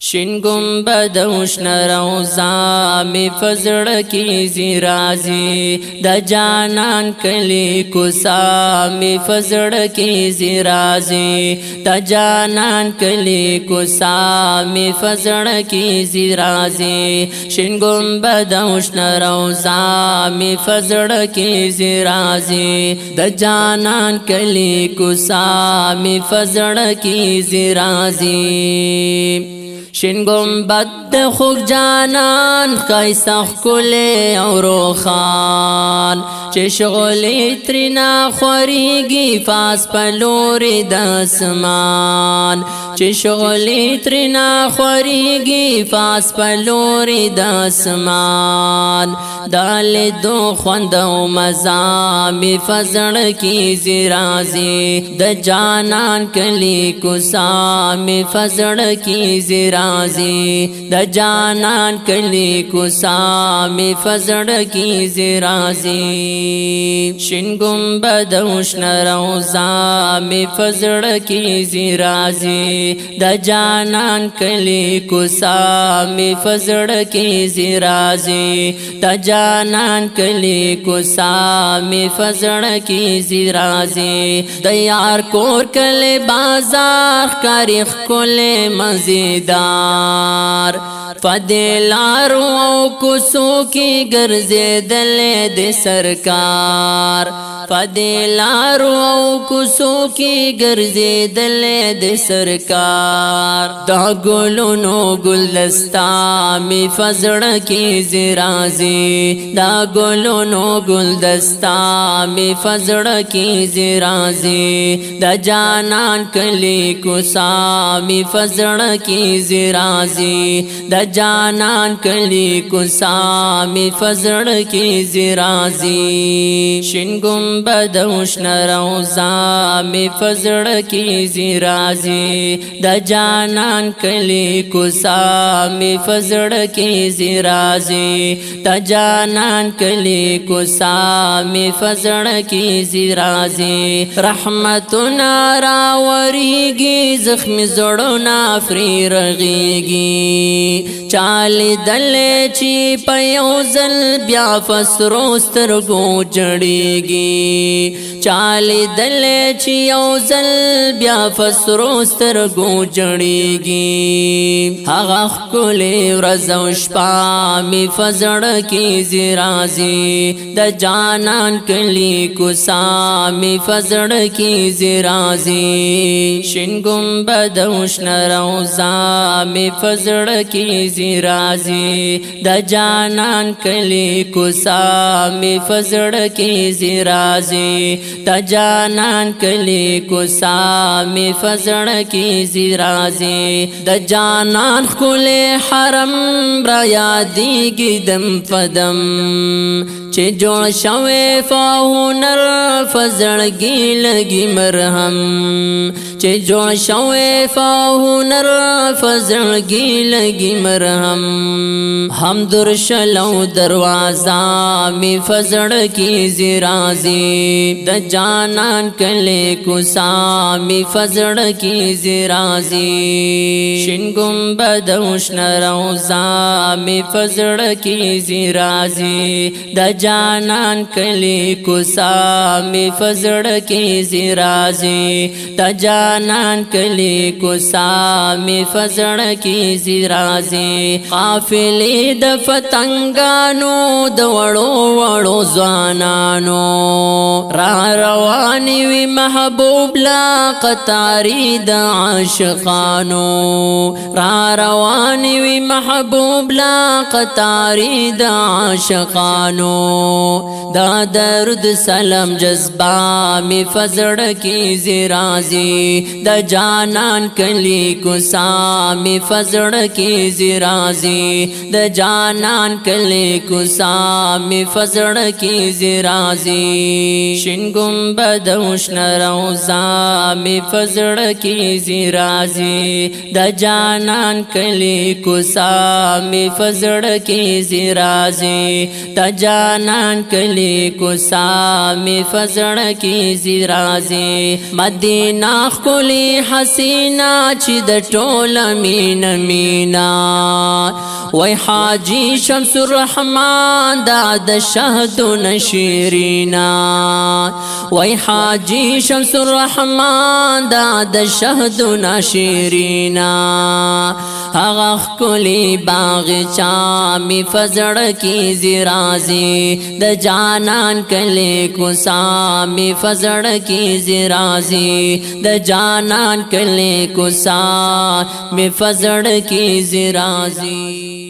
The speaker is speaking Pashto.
شین گنبد او شنه روضه می فزړه کې زیرازي د جانان کلی کوڅه می فزړه کې زیرازي د جانان کلی کوڅه می فزړه کې زیرازي شین گنبد او شنه روضه می فزړه کې زیرازي د جانان کلی کوڅه می فزړه کې زیرازي شین گنبد د خوږ جانان ښایسته ښکلی او روښان چې شغلې ترېنه خوریږي فاس په لورې د اسمان چې شغلې ترېنه خوریږي فاس په لورې د اسمان د لیدو خوند او مزه مې په زړه کې زیرازي د جانان کلی کوڅه مې په زړه کې زیرازي د جانان کلی کوڅه مې په زړه کې زیرازي شین گنبد او شنه روضه مې په زړه کې زیرازي د جانان کلی کوڅه مې په زړه کې زیرازي د جانان کلی کوڅه مې په زړه کې زیرازي د یار کور کلی بازار ښکاري ښکلی مزیدار فدلارو او کوڅو کې ګرځېدلې د سرکار فدلارو او کوڅو کې ګرځېدلې د سرکار دا ګلونو ګلدستا مې په زړه کې زیرازي دا ګلونو ګلدستا مې په زړه کې زیرازي د جانان کلی کوڅه مې په زړه کې زیرازي د جانان کلی کوڅه مې په زړه کې زیرازي شین گنبد او شنه روضه مې په زړه کې زیرازي د جانان کلی کوڅه مې په زړه کې زیرازي د جانان کلی کوڅه مې په زړه کې زیرازي رحمتونه راوریږي زخمي زړونه پرې رغیږي چالی دلې چې په یو ځل بیا فسرو سترګو جړیږي چالی دلې چې یو ځل بیا فسرو سترګو جړیږي هغه ښکلې ورځ او شپه مې په زړه کې زیرازي د جانان کلی کوڅه مې په زړه کې زیرازي شین گنبد او شنه روضه مې په زړه کې زیرازي د جانان کلی کوڅه مې په زړه کې زیرازي د جانان کلی کوڅه مې په زړه کې زیرازي د جانان ښکلی حرم را یادېږي دم په دم چې جوړ شوی په هنر په زړګي لګي مرهم چې جوړ شوی په هنر په زړګي لګي مرهم هم درشلو دروازه مې په زړه کې زیرازي د جانان کلی کوڅه مې په زړه کې زیرازي شین گنبد او شنه روضه مې په زړه کې زیرازي د جانان کلی کوڅه مې په زړه کې زیرازي د جانان کلی کوڅه مې په زړه کې زیرازي قافلې د پتنګانو د وړو وړو ځوانانو را روانې وي محبوب لا قطاري د عاشقانو را روانې وي محبوب لا قطاري د عاشقانو دا درد سلام جذبه مې په زړه کې زیرازي د جانان کلی کوڅه مې په زړه کې زیرازي د جانان کلی کوڅه مې په زړه کې زیرازي شین گنبد او شنه روضه مې په زړه کې زیرازي د جانان کلی کلی کوسا می فزړ کی زیرازی د جانان کلی کوسا می فزړ کی زیرازی مدینه کلی حسینا چې د ټول مینا مینا وای حاجی شمس الرحمن دا د شهد نشیرینا وای حاجی شمس الرحمن دا د شهد نشیرینا هغه کلی باغچا می فزړ کی زیرازی د جانان کلی کوسا می فزړ کی زیرازی د جانان کلی کوسا می فزړ کی زیرازی